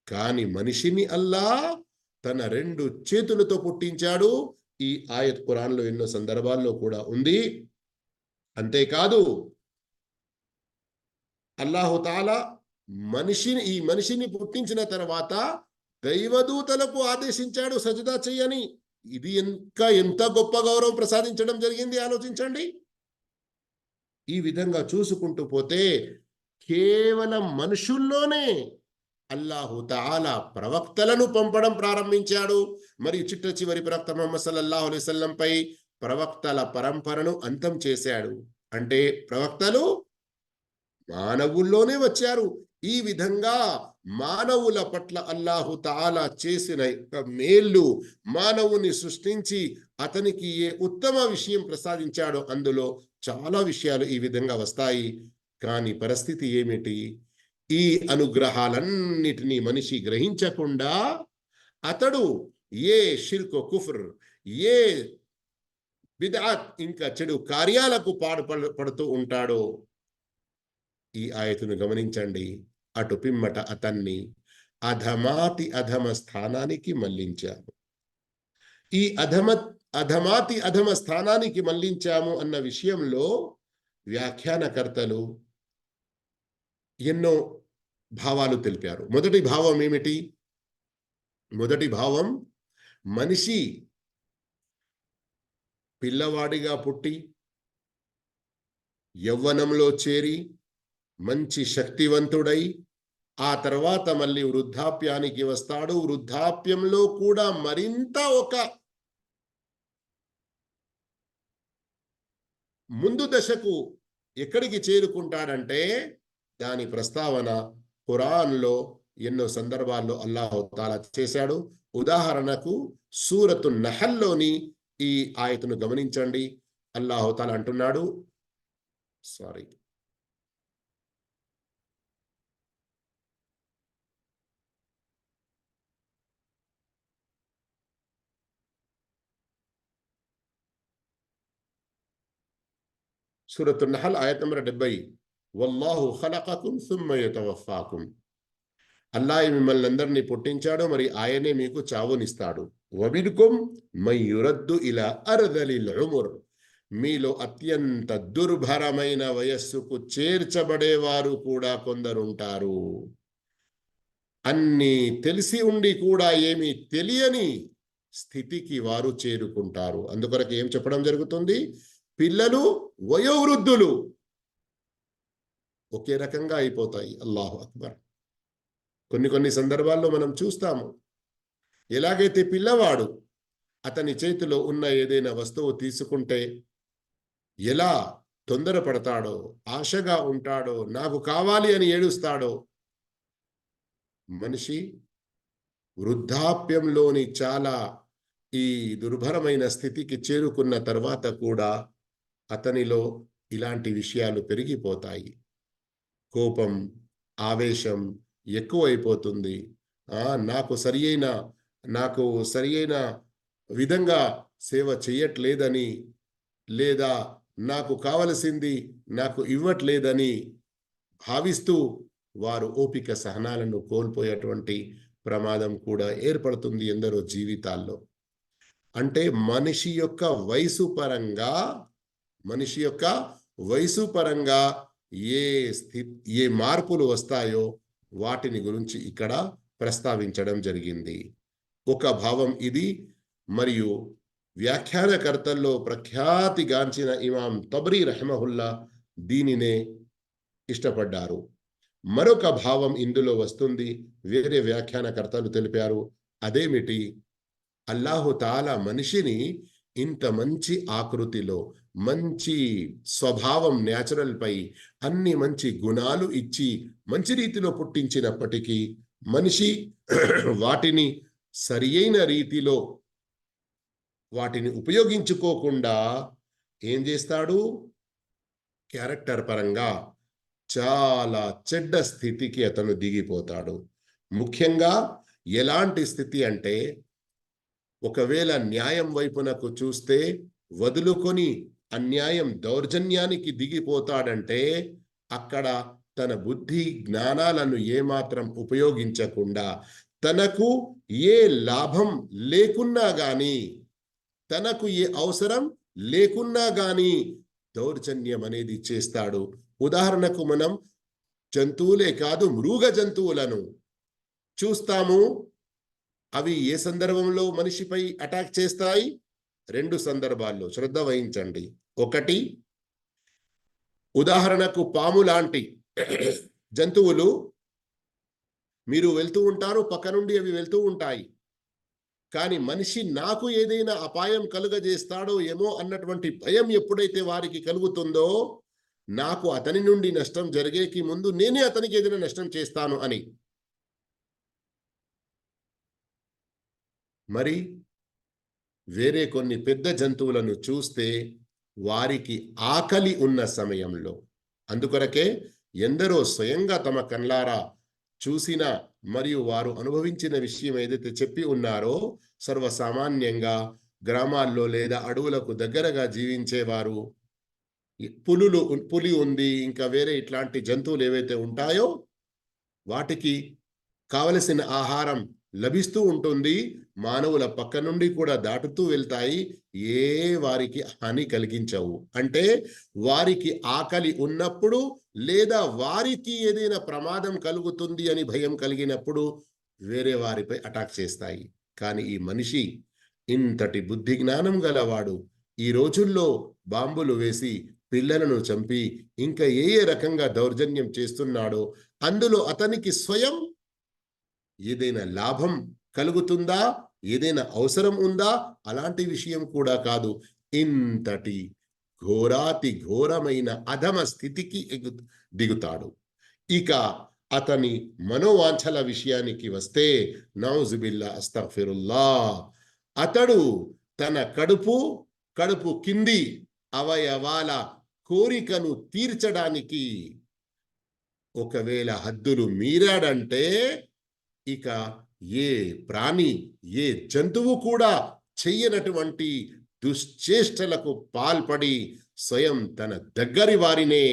కానీ మనిషిని అల్లాహ్ తన 2 చేతులతో పుట్టించాడు. ఈ ఆయత్ ఖురాన్లో ఎన్నో సందర్భాల్లో కూడా ఉంది. అంతేకాదు అల్లాహు తాలా ఈ మనిషిని పుట్టించిన తర్వాత దైవదూతలకు ఆదేశించాడు సజదా చెయ్యని. ఇది ఇంకా ఎంత గొప్ప గౌరవం ప్రసాదించడం జరిగింది ఆలోచించండి. ఈ విధంగా చూసుకుంటూ పోతే కేవలం మనుషుల్లోనే అల్లాహు తాలా ప్రవక్తలను పంపడం ప్రారంభించాడు. మరియు చిట్ట చివరి ప్రవక్త ముహమ్మద్ సల్లల్లాహు అలైహి వసల్లం పై ప్రవక్తల పరంపరను అంతం చేశాడు. అంటే ప్రవక్తలు మానవుల్లోనే వచ్చారు. ఈ విధంగా మానవుల పట్ల అల్లాహు తాలా చేసిన మేళ్ళు, మానవుని సృష్టించి అతనికి ఏ ఉత్తమ విషయం ప్రసాదించాడో అందులో చాలా విషయాలు ఈ విధంగా వస్తాయి. కానీ పరిస్థితి ఏమిటి, ఈ అనుగ్రహాలన్నిటినీ మనిషి గ్రహించకుండా అతడు ఏ షిర్క్, కుఫ్ర్, ఏ బిద్అత్ ఇంకా చెడు కార్యాలకు పడుతూ ఉంటాడో ఈ ఆయతును గమనించండి. అటు పిమ్మట అతన్ని అధమాతి అధమ స్థానానికి మళ్లించాము. ఈ అధమాతి అధమ స్థానానికి మళ్లించాము అన్న విషయంలో వ్యాఖ్యానకర్తలు ఎన్నో భావాలు తెలిపారు. మొదటి భావం ఏమిటి? మొదటి భావం, మనిషి పిల్లవాడిగా పుట్టి యవ్వనంలో చేరి మంచి శక్తివంతుడై ఆ తర్వాత మళ్ళీ వృద్ధాప్యానికి వస్తాడు. వృద్ధాప్యంలో కూడా మరింత ఒక ముందు దశకు ఎక్కడికి చేరుకుంటాడంటే దాని ప్రస్తావన ఖురాన్లో ఎన్నో సందర్భాల్లో అల్లాహు తాలా చేశాడు. ఉదాహరణకు సూరతు నహల్లోని ఈ ఆయతును గమనించండి. అల్లాహు తాలా అంటున్నాడు, సూరతు నహల్ ఆయత్ నంబర్ 70, వల్లాహు ఖలఖకుం సుమ్మ యతవఫాకుం. అల్లాహ్ మిమ్మల్ని అందరినీ పుట్టించాడు, మరి ఆయనే మీకు చావునిస్తాడు. వమిన్కుం మన్ యురద్దు ఇలా అర్దలిల్ ఉముర్. మీలో అత్యంత దుర్భరమైన వయస్సుకు చేర్చబడేవారు కూడా కొందరుంటారు. అన్నీ తెలిసి ఉండి కూడా ఏమీ తెలియని స్థితికి వారు చేరుకుంటారు. అందుకొరకు ఏం చెప్పడం జరుగుతుంది? పిల్లలు, వయోవృద్ధులు ఒకే రకంగా అయిపోతాయి. అల్లాహు అక్బర్. కొన్ని సందర్భాల్లో మనం చూస్తాము, ఎలాగైతే పిల్లవాడు అతని చేతిలో ఉన్న ఏదైనా వస్తువు తీసుకుంటే ఎలా తొందరపడతాడో, ఆశగా ఉంటాడో, నాకు కావాలి అని ఏడుస్తాడో, మనిషి వృద్ధాప్యంలోని చాలా ఈ దుర్భరమైన స్థితికి చేరుకున్న తర్వాత కూడా అతనిలో ఇలాంటి విషయాలు పెరిగిపోతాయి. కోపం, ఆవేశం ఎక్కువైపోతుంది. నాకు నాకు సరియైన విధంగా సేవ చేయట్లేదని, లేదా నాకు కావలసింది నాకు ఇవ్వట్లేదని భావిస్తూ వారు ఓపిక సహనాలను కోల్పోయేటువంటి ప్రమాదం కూడా ఏర్పడుతుంది ఎందరో జీవితాల్లో. అంటే మనిషి యొక్క వయసు పరంగా ఏ మార్పులు వస్తాయో వాటిని గురించి ఇక్కడ ప్రస్తావించడం జరిగింది. ఒక భావం ఇది. మరియు వ్యాఖ్యానకర్తల్లో ప్రఖ్యాతిగాంచిన ఇమాం తబ్రీ రహమహుల్లా దీనినే ఇష్టపడ్డారు. మరొక భావం ఇందులో వస్తుంది, వేరే వ్యాఖ్యానకర్తలు తెలిపారు. అదేమిటి? అల్లాహు తాలా మనిషిని ఇంత మంచి ఆకృతిలో, మంచి స్వభావం, న్యాచురల్ పై అన్ని మంచి గుణాలు ఇచ్చి మంచి రీతిలో పుట్టించినప్పటికీ మనిషి వాటిని సరియైన రీతిలో వాటిని ఉపయోగించుకోకుండా ఏం చేస్తాడు? క్యారెక్టర్ పరంగా చాలా చెడ్డ స్థితికి అతను దిగిపోతాడు. ముఖ్యంగా ఎలాంటి స్థితి అంటే, ఒకవేళ న్యాయం వైపునకు చూస్తే వదులుకొని అన్యాయం, దౌర్జన్యానికి దిగిపోతాడంటే అక్కడ తన బుద్ధి జ్ఞానాలను ఏమాత్రం ఉపయోగించకుండా, తనకు ఏ లాభం లేకున్నా గాని, తనకు ఏ అవసరం లేకున్నా గాని దౌర్జన్యం అనేది చేస్తాడు. ఉదాహరణకు మనం జంతువులే కాదు, మృగ జంతువులను చూస్తాము. అవి ఏ సందర్భంలో మనిషిపై అటాక్ చేస్తాయి? 2 సందర్భాల్లో శ్రద్ధ వహించండి. ఒకటి, ఉదాహరణకు పాము లాంటి జంతువులు, మీరు వెళ్తూ ఉంటారు, పక్క నుండి అవి వెళ్తూ ఉంటాయి. కానీ మనిషి నాకు ఏదైనా అపాయం కలుగజేస్తాడో ఏమో అన్నటువంటి భయం ఎప్పుడైతే వారికి కలుగుతుందో, నాకు అతని నుండి నష్టం జరిగేకి ముందు నేనే అతనికి ఏదైనా నష్టం చేస్తాను అని. మరి వేరే కొన్ని పెద్ద జంతువులను చూస్తే వారికి ఆకలి ఉన్న సమయంలో, అందుకొరకే ఎందరో స్వయంగా తమ కళ్ళారా చూసిన మరియు వారు అనుభవించిన విషయం ఏదైతే చెప్పి ఉన్నారో, సర్వసామాన్యంగా గ్రామాల్లో లేదా అడవులకు దగ్గరగా జీవించేవారు, పులి ఉంది, ఇంకా వేరే ఇట్లాంటి జంతువులు ఏవైతే ఉంటాయో వాటికి కావలసిన ఆహారం లభిస్తూ ఉంటుంది. మానవుల పక్క నుండి కూడా దాటుతూ వెళ్తాయి, వారికి హాని కలిగించవు. అంటే వారికి ఆకలి ఉన్నప్పుడు లేదా వారికి ఏదైనా ప్రమాదం కలుగుతుంది అని భయం కలిగినప్పుడు వేరే వారిపై అటాక్ చేస్తాయి. కానీ ఈ మనిషి ఇంతటి బుద్ధి జ్ఞానం గలవాడు, ఈ రోజుల్లో బాంబులు వేసి పిల్లలను చంపి ఇంకా ఏ రకంగా దౌర్జన్యం చేస్తున్నాడో, అందులో అతనికి స్వయం ఏదైనా లాభం కలుగుతుందా, ఏదైనా అవసరం ఉందా? అలాంటి విషయం కూడా కాదు. ఇంతటి ఘోరాతి ఘోరమైన అధమ స్థితికి దిగుతాడు. ఇక అతని మనోవాంఛల విషయానికి వస్తే, నౌజుబిల్లా, అస్తగ్ఫిరుల్లా, అతడు తన కడుపు కింది అవయవాల కోరికను తీర్చడానికి ఒకవేళ హద్దులు మీరాడంటే ఇక ఏ ప్రాణి, ఏ జంతువు కూడా చెయ్యనటువంటి దుశ్చేష్టలకు పాల్పడి స్వయం తన దగ్గరి వారినే,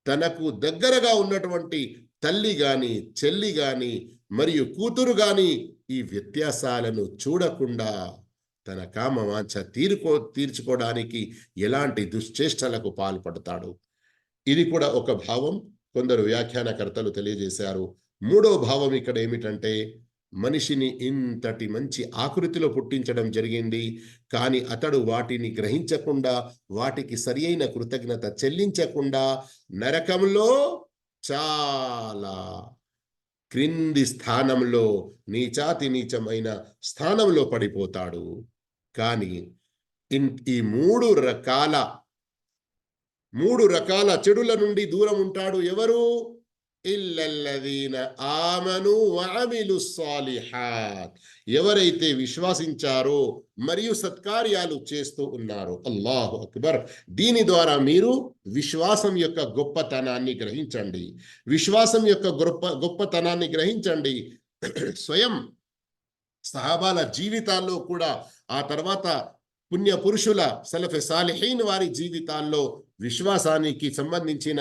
తనకు దగ్గరగా ఉన్నటువంటి తల్లి గాని, చెల్లి గాని మరియు కూతురు గాని ఈ వ్యత్యాసాలను చూడకుండా తన కామవాంఛ తీర్చుకోవడానికి ఎలాంటి దుశ్చేష్టలకు పాల్పడతాడు. ఇది కూడా ఒక భావం కొందరు వ్యాఖ్యానకర్తలు తెలియజేశారు. మూడో భావం ఇక్కడ ఏమిటంటే, మనిషిని ఇంతటి మంచి ఆకృతిలో పుట్టించడం జరిగింది. కానీ అతడు వాటిని గ్రహించకుండా, వాటికి సరియైన కృతజ్ఞత చెల్లించకుండా నరకంలో చాలా క్రింది స్థానంలో, నీచాతి నీచమైన స్థానంలో పడిపోతాడు. కానీ ఈ మూడు రకాల చెడుల నుండి దూరం ఉంటాడు ఎవరు? ఇల్లల్లదీన ఆమను వఅమిలు స్సాలిహాత్, ఎవరైతే విశ్వాసించారో మరియు సత్కార్యాలు చేస్తూ ఉన్నారో. అల్లాహు అక్బర్. దీని ద్వారా మీరు విశ్వాసం యొక్క గొప్పతనాన్ని గ్రహించండి. విశ్వాసం యొక్క గొప్పతనాన్ని గ్రహించండి. స్వయం సహాబాల జీవితాల్లో కూడా, ఆ తర్వాత పుణ్య పురుషుల సలఫె సాలిహీన్ వారి జీవితాల్లో విశ్వాసానికి సంబంధించిన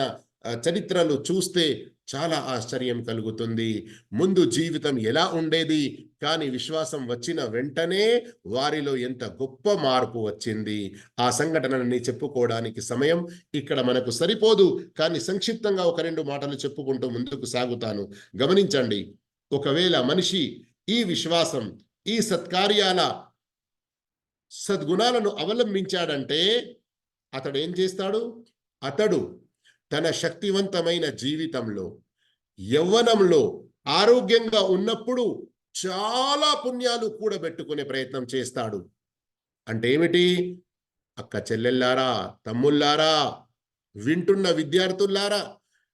చరిత్రలు చూస్తే చాలా ఆశ్చర్యం కలుగుతుంది. ముందు జీవితం ఎలా ఉండేది, కానీ విశ్వాసం వచ్చిన వెంటనే వారిలో ఎంత గొప్ప మార్పు వచ్చింది. ఆ సంఘటనని చెప్పుకోవడానికి సమయం ఇక్కడ మనకు సరిపోదు. కానీ సంక్షిప్తంగా ఒక 2 మాటలు చెప్పుకుంటూ ముందుకు సాగుతాను. గమనించండి, ఒకవేళ మనిషి ఈ విశ్వాసం, ఈ సత్కార్యాల సద్గుణాలను అవలంబించాడంటే అతడు ఏం చేస్తాడు? అతడు తన శక్తివంతమైన జీవితంలో, యవ్వనంలో, ఆరోగ్యంగా ఉన్నప్పుడు చాలా పుణ్యాలు కూడబెట్టుకునే ప్రయత్నం చేస్తాడు. అంటే ఏమిటి? అక్క చెల్లెల్లారా, తమ్ముళ్ళారా, వింటున్న విద్యార్థులారా,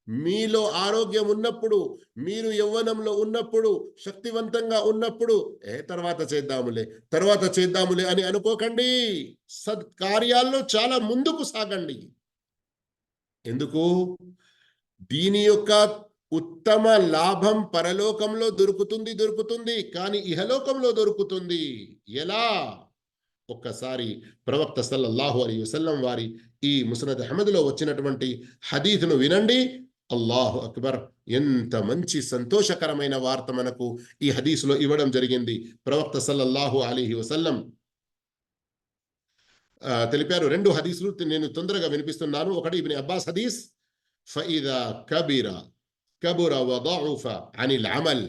మీలో ఆరోగ్యం ఉన్నప్పుడు, మీరు యవ్వనంలో ఉన్నప్పుడు, శక్తివంతంగా ఉన్నప్పుడు తర్వాత చేద్దాములే అని అనుకోకండి. సత్కార్యాల్లో చాలా ముందుకు సాగండి. ఎందుకు? దీని యొక్క ఉత్తమ లాభం పరలోకంలో దొరుకుతుంది, కానీ ఇహలోకంలో దొరుకుతుంది. ఎలా? ఒక్కసారి ప్రవక్త సల్లల్లాహు అలైహి వసల్లం వారి ఈ ముస్నద్ అహ్మద్లో వచ్చినటువంటి హదీస్ను వినండి. అల్లాహు అక్బర్. ఎంత మంచి సంతోషకరమైన వార్త మనకు ఈ హదీస్లో ఇవ్వడం జరిగింది. ప్రవక్త సల్లల్లాహు అలైహి వసల్లం తెలిపారు. 2 హదీసులు నేను తొందరగా వినిపిస్తున్నాను. ఒకటి ఇబ్న్ అబ్బాస్ హదీస్, ఫఇదా కబుర వదఉఫ అనిల్ అమల్,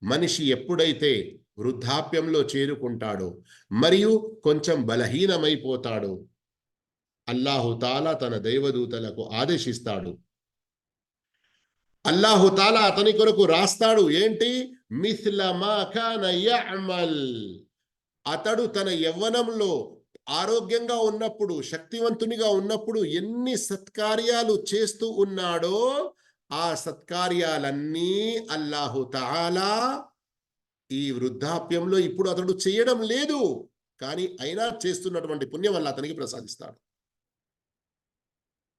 మనిషి ఎప్పుడైతే వృద్ధాప్యంలో చేరుకుంటాడో మరియు కొంచెం బలహీనమైపోతాడో, అల్లాహు తాలా తన దైవదూతలకు ఆదేశిస్తాడు. అల్లాహు తాలా అతని కొరకు రాస్తాడు. ఏంటి? మిస్ల మా కాన యఅమల్, అతడు తన యవ్వనంలో ఆరోగ్యంగా ఉన్నప్పుడు, శక్తివంతునిగా ఉన్నప్పుడు ఎన్ని సత్కార్యాలు చేస్తూ ఉన్నాడో ఆ సత్కార్యాలన్నీ అల్లాహు తాలా ఈ వృద్ధాప్యంలో ఇప్పుడు అతడు చేయడం లేదు, కానీ అయినా చేస్తున్నటువంటి పుణ్యం వల్ల అతనికి ప్రసాదిస్తాడు.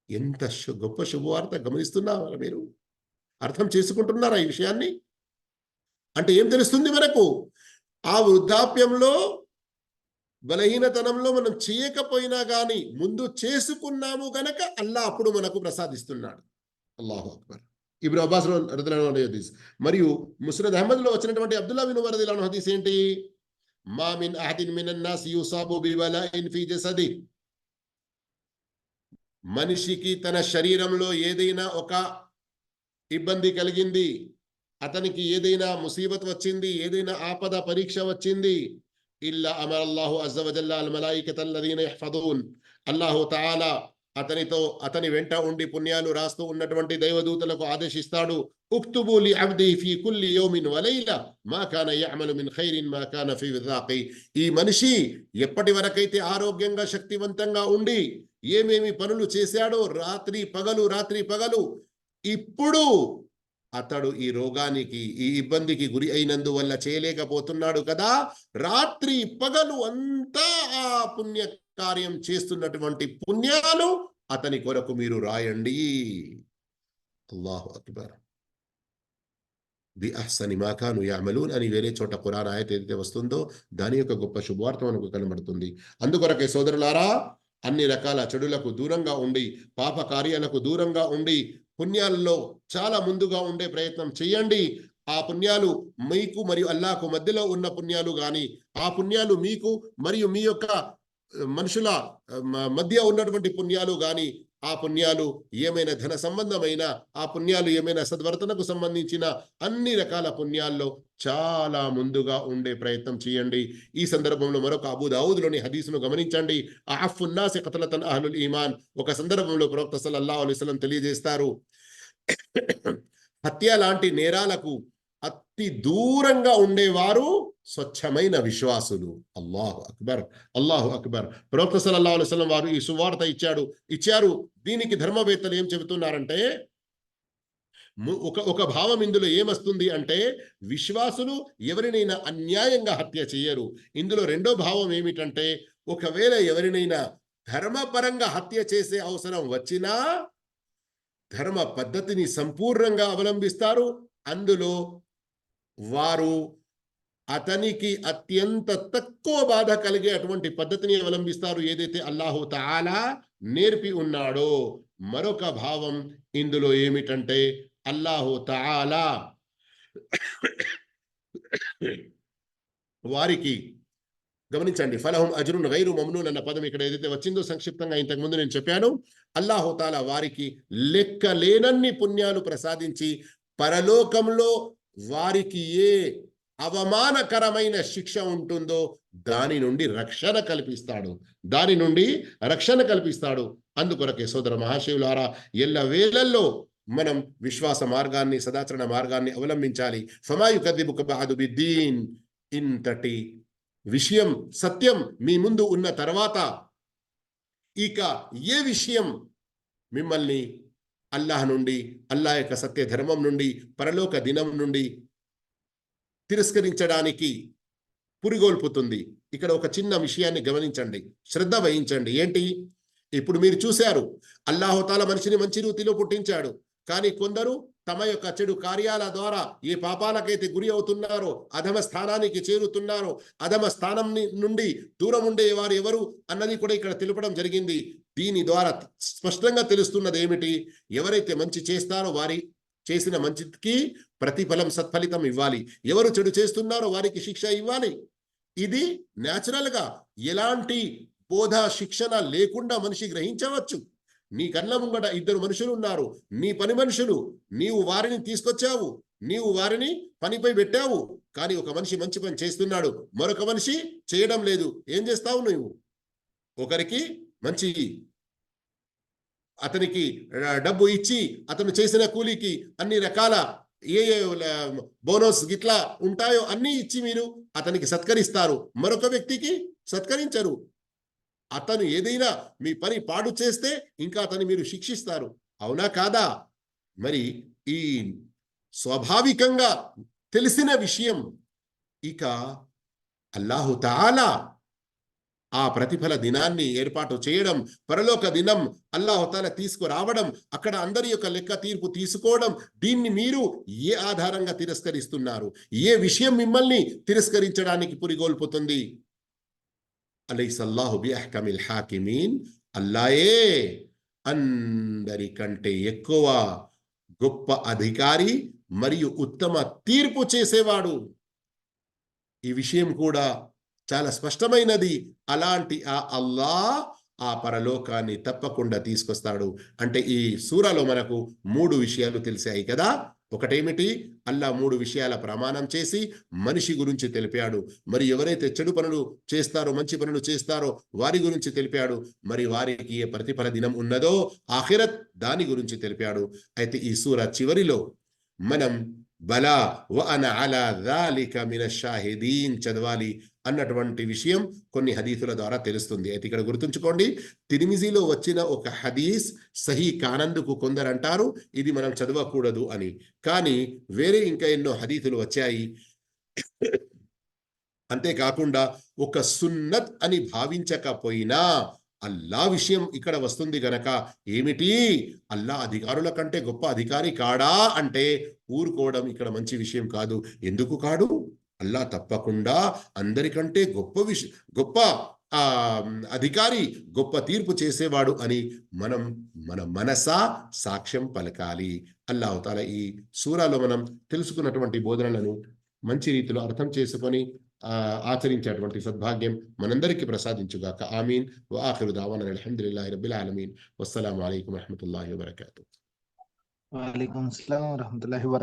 ఎంత గొప్ప శుభవార్త! గమనిస్తున్నారా మీరు? అర్థం చేసుకుంటున్నారా ఈ విషయాన్ని? అంటే ఏం తెలుస్తుంది మనకు? ఆ వృద్ధాప్యంలో, బలహీనతనంలో మనం చేయకపోయినా గాని ముందు చేసుకున్నాము గనక అల్లా అప్పుడు మనకు ప్రసాదిస్తున్నాడు. అల్లాహు అక్బర్. ఇబ్న్ అబ్బాస్ రదియల్లాహు అన్హు హదీస్. మరియు ముస్నద్ అహ్మద్లో వచ్చినటువంటి అబ్దుల్లా బిన్ ఉమర్ రదియల్లాహు అన్హు హదీస్ ఏంటి? మా మిన్ అహదిన్ మినన్ నాస్ యుసాబు బిబలాఇన్ ఫీ జసది, మనిషికి తన శరీరంలో ఏదైనా ఒక ఇబ్బంది కలిగింది, అతనికి ఏదైనా ముసీబత్ వచ్చింది, ఏదైనా ఆపద పరీక్ష వచ్చింది, ఇల్లా అమరల్లాహు అజ్జ వజల్ల అల్ మలాయికతల్లదీన యహ్ఫదూన్, అల్లాహు తఆలా అతని వెంట ఉండి పుణ్యాలు రాస్తూ ఉన్నటువంటి దైవదూతలకు ఆదేశిస్తాడు. ఉక్తుబు లి అబ్ది ఫీ కుల్లి యౌమిన్ వలైల మా కాన యఅమలు మిన్ ఖైరిన్ మా కాన ఫీ విదాఖి, ఈ మనిషి ఎప్పటి వరకైతే ఆరోగ్యంగా శక్తివంతంగా ఉండి ఏమేమి పనులు చేశాడో రాత్రి పగలు, ఇప్పుడు అతడు ఈ రోగానికి, ఈ ఇబ్బందికి గురి అయినందువల్ల చేయలేకపోతున్నాడు కదా, రాత్రి పగలు అంతా ఆ పుణ్య కార్యం చేస్తున్నటువంటి పుణ్యాలు అతని కొరకు మీరు రాయండి. అల్లాహు అక్బర్. బి అహ్సని మా కాను యఅమలూన్ అని వేరే చోట ఖురాన్ ఆయత ఏదైతే వస్తుందో దాని యొక్క గొప్ప శుభవార్త మనకు కనబడుతుంది. అందుకొరకే సోదరులారా, అన్ని రకాల చెడులకు దూరంగా ఉండి, పాప కార్యాలకు దూరంగా ఉండి, పుణ్యాల్లో చాలా ముందుగా ఉండే ప్రయత్నం చేయండి. ఆ పుణ్యాలు మీకు మరియు అల్లాహకు మధ్యలో ఉన్న పుణ్యాలు గాని, ఆ పుణ్యాలు మీకు మరియు మీ యొక్క మనుషుల మధ్య ఉన్నటువంటి పుణ్యాలు గాని, ఆ ఆ పుణ్యాలు ఏమైనా ధన సంబంధమైన, ఆ పుణ్యాలు ఏమైనా సద్వర్తనకు సంబంధించిన అన్ని రకాల పుణ్యాల్లో చాలా ముందుగా ఉండే ప్రయత్నం చేయండి. ఈ సందర్భంలో మరొక అబూ దావూద్‌లోని హదీసును గమనించండి. అహఫ్ఫున్నాసి ఖత్లతన్ అహ్లుల్ ఈమాన్. ఒక సందర్భంలో ప్రవక్త సల్లల్లాహు అలైహి వసల్లం తెలియజేస్తారు, హత్య లాంటి నేరాలకు అతి దూరంగా ఉండేవారు స్వచ్ఛమైన విశ్వాసులు. అల్లాహు అక్బర్, అల్లాహు అక్బర్. ప్రవక్త సల్లల్లాహు అలైహి వసల్లం వారు ఈ సువార్త ఇచ్చారు. దీనికి ధర్మవేత్తలు ఏం చెబుతున్నారంటే, ఒక భావం ఇందులో ఏమొస్తుంది అంటే, విశ్వాసులు ఎవరినైనా అన్యాయంగా హత్య చేయరు. ఇందులో రెండో భావం ఏమిటంటే, ఒకవేళ ఎవరినైనా ధర్మపరంగా హత్య చేసే అవసరం వచ్చినా ధర్మ పద్ధతిని సంపూర్ణంగా అవలంబిస్తారు. అందులో వారు అతనికి అత్యంత తక్కువ బాధ కలిగే అటువంటి పద్ధతిని అవలంబిస్తారు, ఏదైతే అల్లాహు తఆలా నేర్పి ఉన్నాడో. మరొక భావం ఇందులో ఏమిటంటే, అల్లాహు తఆలా వారికి, గమనించండి, ఫలహుం అజ్రున్ గైరు మమ్నూన్ అన్న పదం ఇక్కడ ఏదైతే వచ్చిందో సంక్షిప్తంగా ఇంతకుముందు నేను చెప్పాను. అల్లాహు తాలా వారికి లెక్కలేనన్ని పుణ్యాలు ప్రసాదించి పరలోకంలో వారికి ఏ అవమానకరమైన శిక్ష ఉంటుందో దాని నుండి రక్షణ కల్పిస్తాడు. అందుకొరకే సోదర మహాశివులారా, ఎల్ల వేళల్లో మనం విశ్వాస మార్గాన్ని, సదాచరణ మార్గాన్ని అవలంబించాలి. ఫమా యుకద్దిబుక బఅదు బిద్దీన్. ఇంతటి విషయం, సత్యం మీ ముందు ఉన్న తర్వాత ఇక ఏ విషయం మిమ్మల్ని అల్లాహ్ నుండి, అల్లాహ్ యొక్క సత్య ధర్మం నుండి, పరలోక దినం నుండి తిరస్కరించడానికి పురిగొల్పుతుంది? ఇక్కడ ఒక చిన్న విషయాన్ని గమనించండి, శ్రద్ధ వహించండి. ఏంటి? ఇప్పుడు మీరు చూశారు, అల్లాహు తాలా మనిషిని మంచి రీతిలో పుట్టించాడు. కానీ కొందరు తమ యొక్క చెడు కార్యాల ద్వారా ఏ పాపాలకైతే గురి అవుతున్నారో, అధమ స్థానానికి చేరుతున్నారో, అధమ స్థానం నుండి దూరం ఉండే వారు ఎవరు అన్నది కూడా ఇక్కడ తెలుపడం జరిగింది. దీని ద్వారా స్పష్టంగా తెలుస్తున్నది ఏమిటి? ఎవరైతే మంచి చేస్తారో వారి చేసిన మంచికి ప్రతిఫలం, సత్ఫలితం ఇవ్వాలి. ఎవరు చెడు చేస్తున్నారో వారికి శిక్ష ఇవ్వాలి. ఇది న్యాచురల్గా ఎలాంటి బోధ, శిక్షణ లేకుండా మనిషి గ్రహించవచ్చు. నీ కళ్ళ ముంగట ఇద్దరు మనుషులు ఉన్నారు, నీ పని మనుషులు. నీవు వారిని తీసుకొచ్చావు, నీవు వారిని పనిపై పెట్టావు. కానీ ఒక మనిషి మంచి పని చేస్తున్నాడు, మరొక మనిషి చేయడం లేదు. ఏం చేస్తావు నువ్వు? ఒకరికి మంచి అతనికి డబ్బు ఇచ్చి అతను చేసిన కూలీకి అన్ని రకాల ఏ బోనస్ గిట్లా ఉంటాయో అన్నీ ఇచ్చి మీరు అతనికి సత్కరిస్తారు. మరొక వ్యక్తికి సత్కరించరు. అతను ఏదైనా మీ పని పాడు చేస్తే ఇంకా అతన్ని మీరు శిక్షిస్తారు. అవునా కాదా? మరి ఈ స్వాభావికంగా తెలిసిన విషయం, ఇక అల్లాహు తఆలా ఆ ప్రతిఫల దినాన్ని ఏర్పాటు చేయడం, పరలోక దినం అల్లాహు తాలా తీసుకురావడం, అక్కడ అందరి యొక్క లెక్క తీర్పు తీసుకోవడం, దీన్ని మీరు ఏ ఆధారంగా తిరస్కరిస్తున్నారు? ఏ విషయం మిమ్మల్ని తిరస్కరించడానికి పురిగొల్పుతుంది? అలైసల్లాహు బిఅహ్కమిల్ హాకిమీన్. అల్లాయే అందరికంటే ఎక్కువ గొప్ప అధికారి మరియు ఉత్తమ తీర్పు చేసేవాడు. ఈ విషయం కూడా చాలా స్పష్టమైనది. అలాంటి ఆ అల్లాహ్ ఆ పరలోకాన్ని తప్పకుండా తీసుకొస్తాడు. అంటే ఈ సూరాలో మనకు 3 విషయాలు తెలిసాయి కదా. ఒకటేమిటి? అల్లా 3 విషయాల ప్రమాణం చేసి మనిషి గురించి తెలిపాడు. మరి ఎవరైతే చెడు పనులు చేస్తారో, మంచి పనులు చేస్తారో వారి గురించి తెలిపాడు. మరి వారికి ఏ ప్రతిఫల దినం ఉన్నదో ఆఖిరత్, దాని గురించి తెలిపాడు. అయితే ఈ సూరా చివరిలో మనం బలా వ అన అలా జాలిక మినష్ షాహిదీన్ చదవాలి అన్నటువంటి విషయం కొన్ని హదీసుల ద్వారా తెలుస్తుంది. అయితే ఇక్కడ గుర్తుంచుకోండి, తిర్మిజీలో వచ్చిన ఒక హదీస్ సహీ కానందుకు కొందరు అంటారు ఇది మనం చదవకూడదు అని. కానీ వేరే ఇంకా ఎన్నో హదీసులు వచ్చాయి. అంతేకాకుండా ఒక సున్నత్ అని భావించకపోయినా అల్లా విషయం ఇక్కడ వస్తుంది గనక, ఏమిటి? అల్లా అధికారుల కంటే గొప్ప అధికారి కాడా అంటే ఊరుకోవడం ఇక్కడ మంచి విషయం కాదు. ఎందుకు కాడు? అల్లా తప్పకుండా అందరికంటే గొప్ప అధికారి, గొప్ప తీర్పు చేసేవాడు అని మనం మన మనసా సాక్ష్యం పలకాలి. అల్లాహు తాలా ఈ సూరాలో మనం తెలుసుకున్నటువంటి బోధనలను మంచి రీతిలో అర్థం చేసుకొని ఆచరించేటువంటి సద్భాగ్యం మనందరికీ ప్రసాదించుగాక. ఆమీన్. వ ఆఖిరు దావానా అల్హమ్దులిల్లాహి రబ్బిల్ ఆలమీన్. వస్సలాము అలైకుం వరహ్మతుల్లాహి వబరకాతుహు. वालेकुम अस्सलाम व रहमतुल्लाहि व